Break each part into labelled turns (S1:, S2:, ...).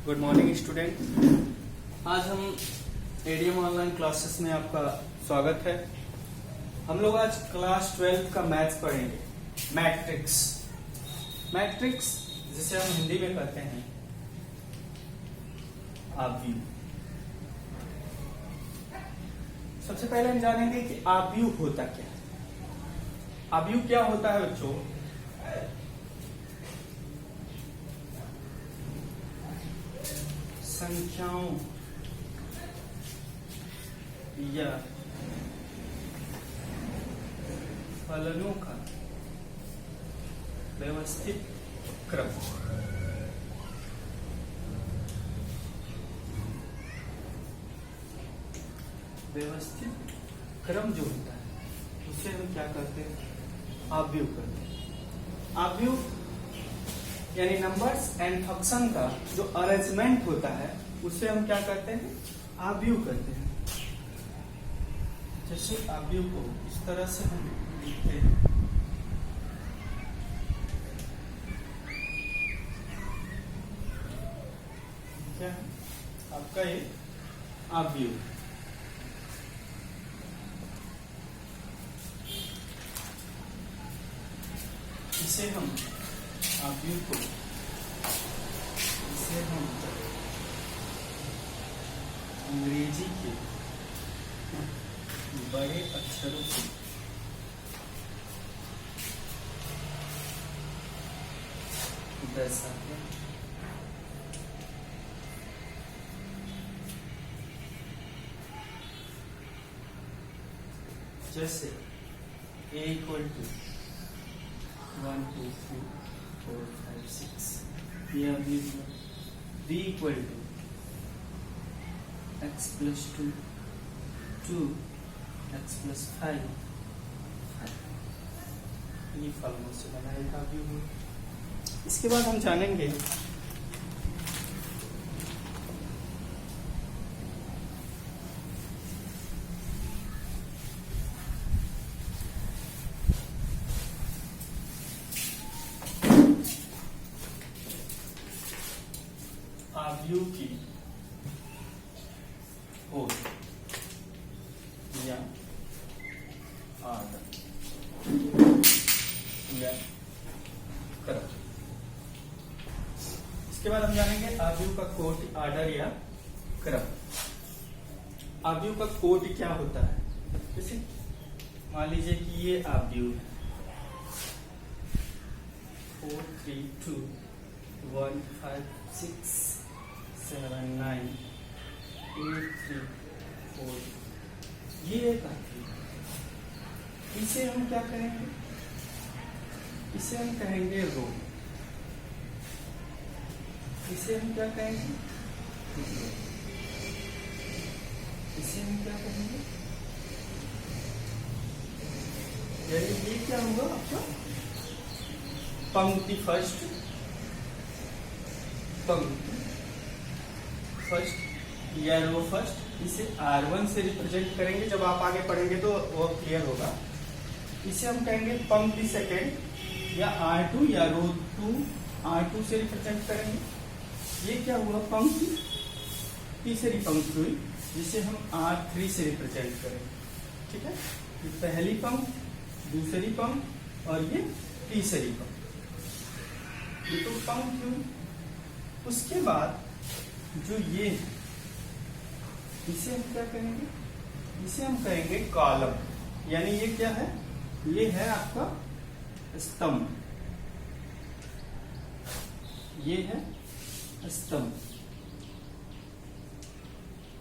S1: Good morning student. आज हम ADM online classes में आपका स्वागत है। हम लोग आज क्लास 12 का मैथ्स पढ़ेंगे। मैट्रिक्स जिसे हम हिंदी में कहते हैं आव्यूह। सबसे पहले हम जानेंगे कि आव्यूह होता क्या है। आव्यूह क्या होता है बच्चों? संख्याओं या फलनों का व्यवस्थित क्रम। व्यवस्थित क्रम जो होता है उसे हम क्या कहते हैं? आव्यूह कहते हैं। आव्यूह यानी नंबर्स एंड फंक्शन का जो अरेंजमेंट होता है उसे हम क्या कहते हैं? आव्यूह कहते हैं। जैसे आव्यूह को इस तरह से हम लिखते हैं। क्या है आपका ये आव्यूह? इसे हम आव्यूह को अंग्रेजी के बड़े अक्षरों से दर्शाते हैं। जैसे A = 1 2 3 4 5 6। ये अव्यूह है। B = x + 2 2 x + 5 5। ये फलनों से बना एक अव्यूह है। इसके बाद हम जानेंगे आव्यूह की होड़ या आर्डर या क्रम। इसके बाद हम जानेंगे आव्यूह का कोटि, आर्डर या क्रम। आव्यूह का कोटि क्या होता है? जैसे मान लीजिए कि ये आव्यूह है 4 3 2 1 5 6 7 9 8 3 4। ये एक आव्यूह है। इसे हम क्या कहेंगे? इसे हम कहेंगे रो। इसे हम क्या कहेंगे? इसे हम क्या कहेंगे? यानी ये क्या हुआ आपका? पंक्ति फर्स्ट, पंक्ति फर्स्ट या रो फर्स्ट। इसे R1 से रिप्रेजेंट करेंगे। जब आप आगे पढ़ेंगे तो वो क्लियर होगा। इसे हम कहेंगे पंक्ति सेकेंड या R2 या रो 2 R2 से रिप्रेजेंट करेंगे। ये क्या हुआ? पंक्ति तीसरी पंक्ति हुई जिसे हम R3 से रिप्रेजेंट करेंगे। ठीक है, ये पहली पंक्ति, दूसरी पंक्ति और ये तीसरी पंक्ति। ये तो पंक्ति हुई। उसके बाद जो ये है इसे हम क्या कहेंगे? इसे हम कहेंगे कॉलम। यानी ये क्या है? ये है आपका स्तंभ। ये है स्तंभ।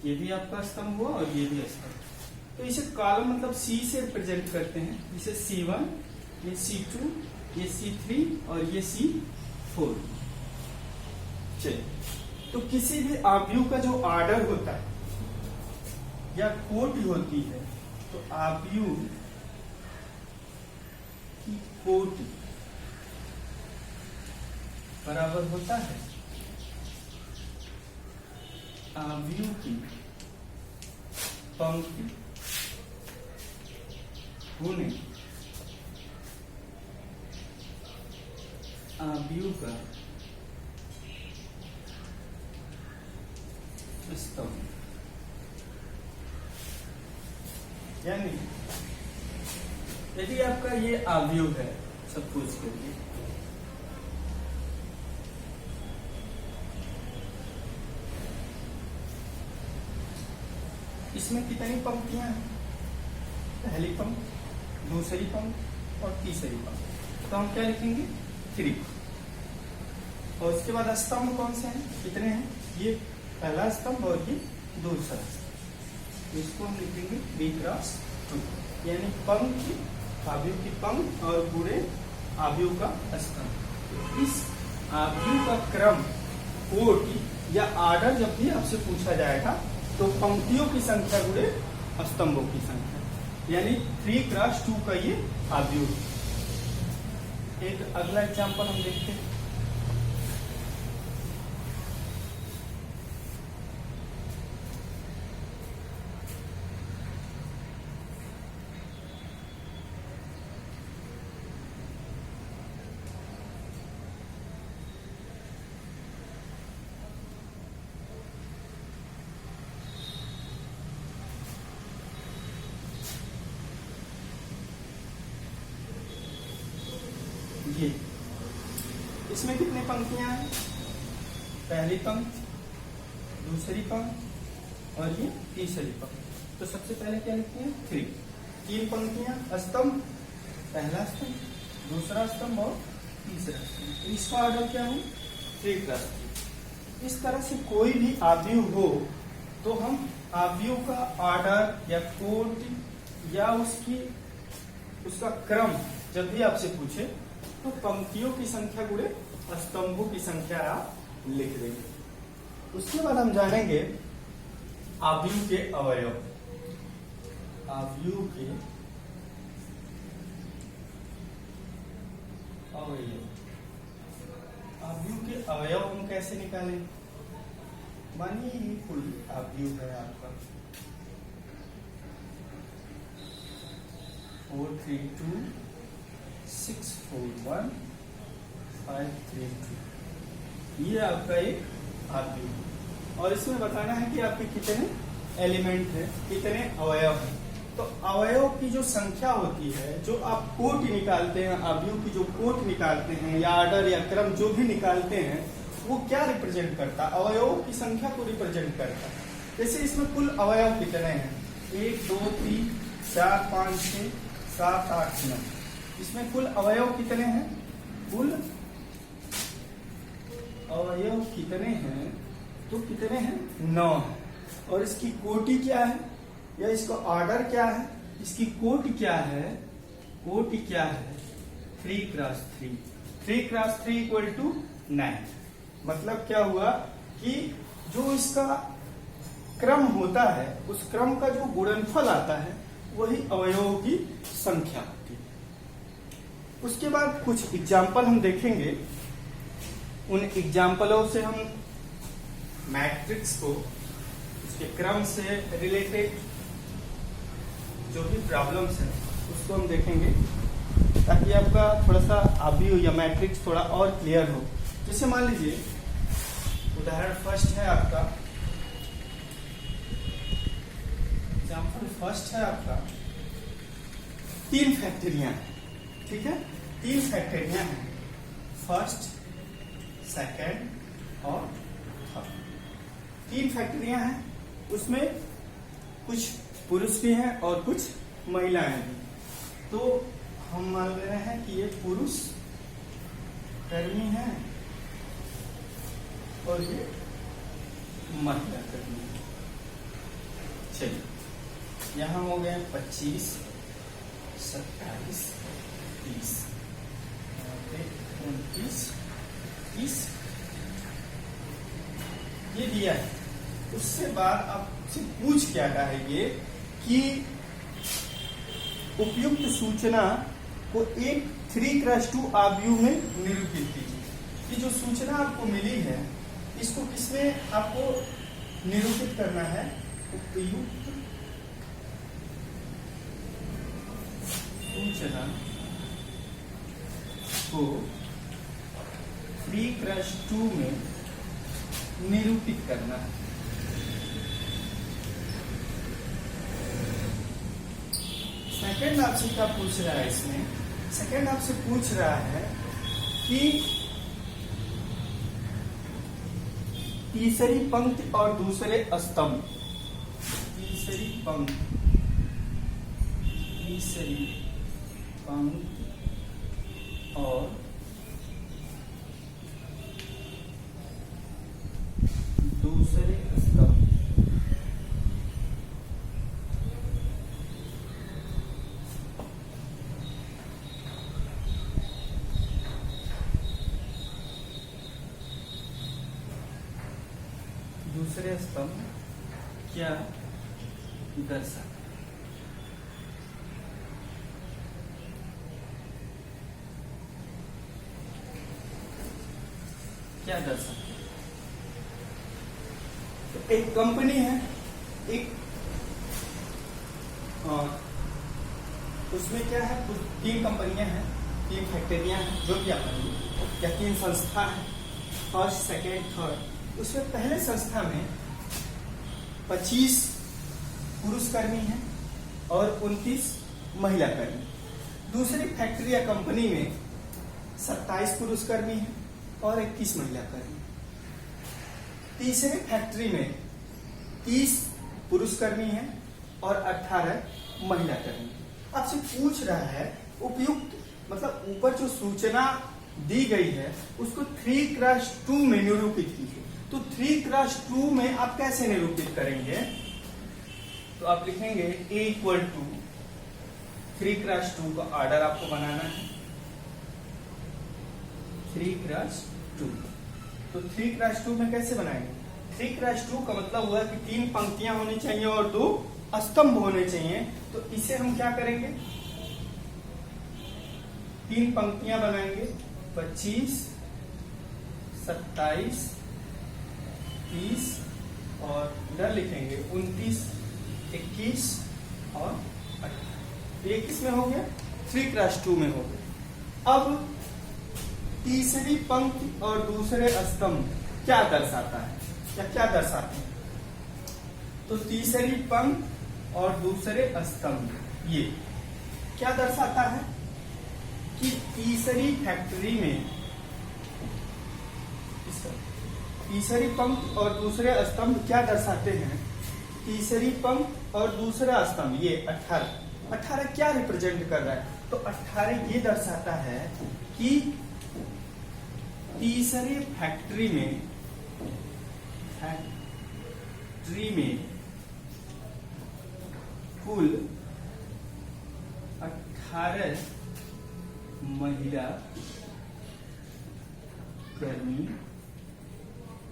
S1: ये भी आपका स्तंभ हुआ और ये भी स्तंभ। तो इसे कॉलम मतलब C से रिप्रेजेंट करते हैं। इसे C1, ये C2, ये C3 और ये C4। चलिए, तो किसी भी आव्यूह का जो आर्डर होता है या कोटि होती है तो आव्यूह की कोटि बराबर होता है आव्यूह की पंक्ति गुणे आव्यूह का स्तंभ, यानी यदि आपका ये आव्यूह है, सपोज करिए, इसमें कितनी पंक्तियां हैं? पहली पंक्ति, दूसरी पंक्ति और तीसरी पंक्ति, तो हम क्या लिखेंगे? 3। और उसके बाद स्तंभ कौन से हैं? कितने हैं? ये पहला स्तंभ और ये दूसरा स्तंभ, इसको हम लिखेंगे 3 × 2, यानी पंक्ति, आव्यूह की पंक्ति और पूरे आव्यूह का स्तंभ। इस आव्यूह का क्रम, कोटि या आर्डर जब भी आपसे पूछा जाएगा तो पंक्तियों की संख्या गुणे स्तंभों की संख्या, यानी 3 × 2 का ये आव्यूह। एक अगला एग्जांपल हम देखते हैं। ये इसमें कितनी पंक्तियां हैं? पहली पंक्ति, दूसरी पंक्ति और ये तीसरी पंक्ति। तो सबसे पहले क्या लिखते हैं? 3। 3 पंक्तियां, स्तंभ, पहला स्तंभ, दूसरा स्तंभ और तीसरा स्तंभ। इसका ऑर्डर क्या है? 3 × 3। इस तरह से कोई भी आव्यूह हो तो हम आव्यूह का ऑर्डर या कोटि या उसका क्रम जब भी आपसे पूछे तो पंक्तियों की संख्या गुणे स्तंभों की संख्या आप लिख देंगे। उसके बाद हम जानेंगे आव्यूह के अवयव। आव्यूह के अवयव, आव्यूह के अवयव हम कैसे निकालें? मानिए ये कुल आव्यूह है आपका 4 3 2 6 4 1 5 3 2, ये आपका एक आव्यूह। और इसमें बताना है कि आपके कितने एलिमेंट हैं, कितने अवयव हैं। तो अवयव की जो संख्या होती है, जो आप कोटि निकालते हैं, आव्यूह की जो कोटि निकालते हैं या ऑर्डर या क्रम जो भी निकालते हैं, वो क्या रिप्रेजेंट करता है? अवयवों की संख्या को रिप्रेजेंट करता है। जैसे इसमें कुल अवयव कितने हैं? 1 2 3 4 5 6 7 8 9। इसमें कुल अवयव कितने हैं? कुल अवयव कितने हैं? तो कितने हैं? 9 है। और इसकी कोटि क्या है या इसका ऑर्डर क्या है? इसकी कोटि क्या है? कोटि क्या है? 3 × 3। 3 × 3 = 9। मतलब क्या हुआ कि जो इसका क्रम होता है, उस क्रम का जो गुणनफल आता है वही अवयवों की संख्या होती है। उसके बाद कुछ एग्जाम्पल हम देखेंगे। उन एग्जाम्पलों से हम मैट्रिक्स को उसके क्रम से रिलेटेड जो भी प्रॉब्लम्स हैं उसको हम देखेंगे, ताकि आपका थोड़ा सा आव्यूह या मैट्रिक्स थोड़ा और क्लियर हो। जैसे मान लीजिए उदाहरण फर्स्ट है आपका, एग्जाम्पल फर्स्ट है आपका 3 फैक्टरियां हैं, ठीक है? 3 फैक्टरियां हैं, फर्स्ट, सेकंड और थर्ड। 3 फैक्टरियां हैं, उसमें कुछ पुरुष भी हैं और कुछ महिलाएं भी। तो हम मान रहे हैं कि ये पुरुष कर्मी है और ये महिला कर्मी है। चलिए, यहां हो गए 25 27 30, 29 30, ये दिया है। उससे बाद आपसे पूछ क्या रहा है ये कि उपयुक्त सूचना को एक 3 × 2 आव्यूह में निरूपित कीजिए। ये जो सूचना आपको मिली है इसको किसमें आपको निरूपित करना है? उपयुक्त सूचना को 3 × 2 में निरूपित करना है। सेकेंड आपसे क्या पूछ रहा है इसमें, सेकेंड आपसे पूछ रहा है कि तीसरी पंक्ति और दूसरे स्तंभ, तीसरी पंक्ति और दूसरे स्तंभ क्या दर्शाता है। क्या दर्शाता है? तो एक कंपनी है, एक उसमें क्या है, तीन कंपनियां हैं, तीन फैक्ट्रियां हैं, जो भी आप या तीन संस्था है, फर्स्ट सेकेंड थर्ड। उसमें पहले संस्था में 25 पुरुष कर्मी हैं और 29 महिला कर्मी। दूसरी फैक्ट्री या कंपनी में 27 पुरुष कर्मी हैं और 21 महिला कर्मी। तीसरे फैक्ट्री में 30 पुरुष कर्मी हैं और 18 महिला कर्मी। आपसे पूछ रहा है उपयुक्त, मतलब ऊपर जो सूचना दी गई है उसको 3x2 में निरूपित कीजिए। तो 3x2 में आप कैसे निरूपित करेंगे? तो आप लिखेंगे A = 3x2 का ऑर्डर आपको बनाना है, 3x2। तो 3x2 में कैसे बनाएंगे? 3x2 का मतलब हुआ कि 3 पंक्तियां होनी चाहिए और 2 स्तंभ होने चाहिए। तो इसे हम क्या करेंगे, 3 पंक्तियां बनाएंगे, 25, 27, 30 और इधर लिखेंगे 29, 21 और 18। 21 में हो गया, 3x2 में हो गया। अब तीसरी पंक्ति और दूसरे स्तंभ क्या दर्शाता है या क्या दर्शाते हैं? तो तीसरी पंक्ति और दूसरे स्तंभ ये क्या दर्शाता है कि तीसरी फैक्ट्री में, तीसरी पंक्ति और दूसरे स्तंभ क्या दर्शाते हैं? तीसरी पंक्ति और दूसरा स्तंभ ये 18 क्या रिप्रेजेंट कर रहा है? तो 18 ये दर्शाता है कि तीसरी फैक्ट्री में कुल 18 महिला कर्मी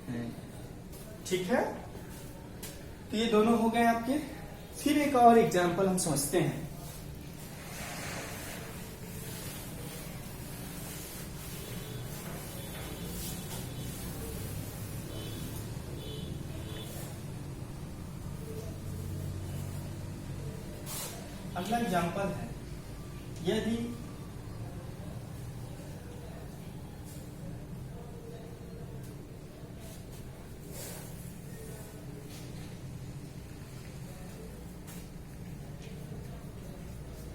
S1: हैं। ठीक है, तो ये दोनों हो गए आपके। फिर एक और एग्जांपल हम समझते हैं। अगला एग्जांपल है, यदि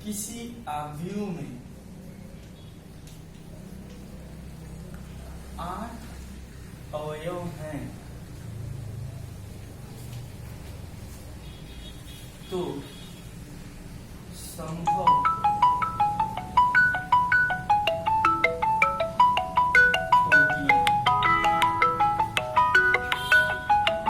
S1: किसी आव्यूह में 8 अवयव हैं तो संभव